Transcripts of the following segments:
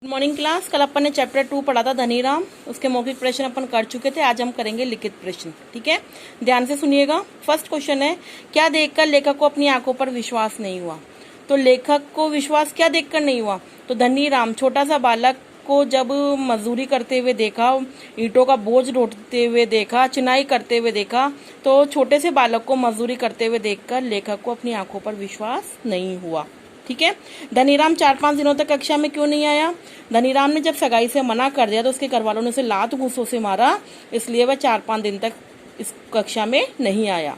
Morning class. कल अपन ने chapter 2 पढ़ा था धनीराम, उसके मौखिक प्रश्न अपन कर चुके थे। आज हम करेंगे लिखित प्रश्न। ठीक है, ध्यान से सुनिएगा। फर्स्ट क्वेश्चन है, क्या देखकर लेखक को अपनी आंखों पर विश्वास नहीं हुआ? तो लेखक को विश्वास क्या देखकर नहीं हुआ? तो धनीराम छोटा सा बालक को जब मजदूरी करते हुए देखा, ईंटों का बोझ ढोते हुए देखा, चिनाई करते हुए देखा, तो छोटे से बालक को मजदूरी करते हुए देखकर लेखक को अपनी आंखों पर विश्वास नहीं हुआ। ठीक है। धनीराम 4-5 दिनों तक कक्षा में क्यों नहीं आया? धनीराम ने जब सगाई से मना कर दिया तो उसके घर वालों ने उसे लात घूंसों से मारा, इसलिए वह 4-5 दिन तक इस कक्षा में नहीं आया।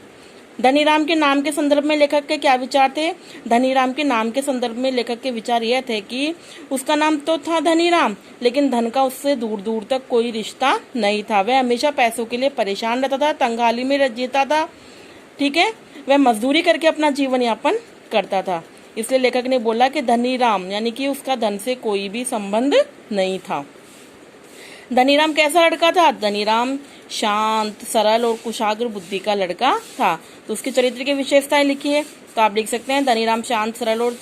धनीराम के नाम के संदर्भ में लेखक के क्या विचार थे? धनीराम के नाम के संदर्भ में लेखक के विचार यह थे कि उसका नाम तो था धनीराम, लेकिन धन का उससे दूर दूर तक कोई रिश्ता नहीं था। वह हमेशा पैसों के लिए परेशान रहता था, तंगहाली में जीता था। ठीक है, वह मजदूरी करके अपना जीवन यापन करता था, इसलिए लेखक ने बोला कि धनीराम यानी कि उसका धन से कोई भी संबंध नहीं था। धनीराम कैसा लड़का था? धनीराम शांत, सरल और कुशाग्र बुद्धि का लड़का था। तो उसके चरित्र की विशेषताएं लिखिए। तो आप लिख सकते हैं, धनीराम शांत, सरल और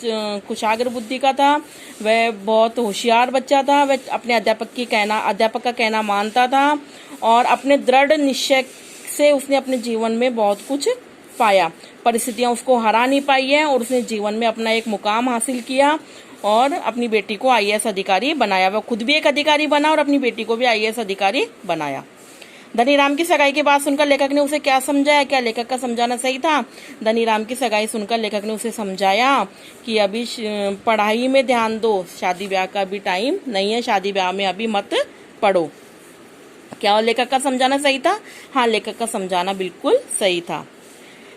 कुशाग्र बुद्धि का था। वह बहुत होशियार बच्चा था। वह अपने अध्यापक का कहना मानता था और अपने दृढ़ निश्चय से उसने अपने जीवन में बहुत कुछ पाया। परिस्थितियां उसको हरा नहीं पाई है और उसने जीवन में अपना एक मुकाम हासिल किया और अपनी बेटी को आईएएस अधिकारी बनाया। वह खुद भी एक अधिकारी बना और अपनी बेटी को भी आईएएस अधिकारी बनाया। धनीराम की सगाई की बात सुनकर लेखक ने उसे क्या समझाया? क्या लेखक का समझाना सही था? धनीराम की सगाई सुनकर लेखक ने उसे समझाया कि अभी पढ़ाई में ध्यान दो, शादी ब्याह का भी टाइम नहीं है, शादी ब्याह में अभी मत पढ़ो। क्या लेखक का समझाना सही था? हाँ, लेखक का समझाना बिल्कुल सही था।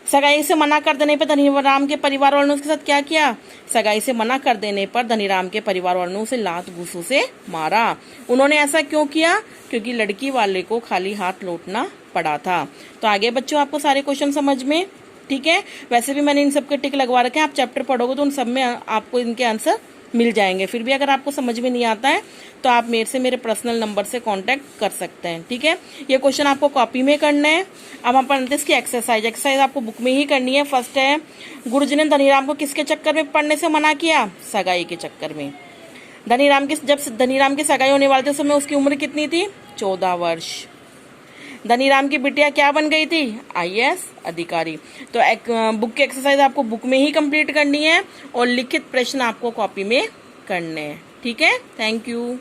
सगाई से मना कर देने पर धनीराम के परिवार वालों ने उसके साथ क्या किया? सगाई से मना कर देने पर धनीराम के परिवार वालों ने उसे लात घूंसों से मारा। उन्होंने ऐसा क्यों किया? क्योंकि लड़की वाले को खाली हाथ लौटना पड़ा था। तो आगे बच्चों, आपको सारे क्वेश्चन समझ में? ठीक है, वैसे भी मैंने इन सबके टिक लगवा रखे हैं। आप चैप्टर पढ़ोगे तो उन सब में आपको इनके आंसर मिल जाएंगे। फिर भी अगर आपको समझ में नहीं आता है तो आप मेरे पर्सनल नंबर से कांटेक्ट कर सकते हैं। ठीक है, ये क्वेश्चन आपको कॉपी में करना है। अब हम पढ़ते हैं इसकी एक्सरसाइज आपको बुक में ही करनी है। फर्स्ट है, गुरुजी ने धनीराम को किसके चक्कर में पढ़ने से मना किया? सगाई के चक्कर में। जब धनीराम की सगाई होने वाले थे उस समय उसकी उम्र कितनी थी? 14 वर्ष। धनीराम की बिटिया क्या बन गई थी? आईएएस अधिकारी। तो बुक की एक्सरसाइज आपको बुक में ही कंप्लीट करनी है और लिखित प्रश्न आपको कॉपी में करने हैं। ठीक है, थैंक यू।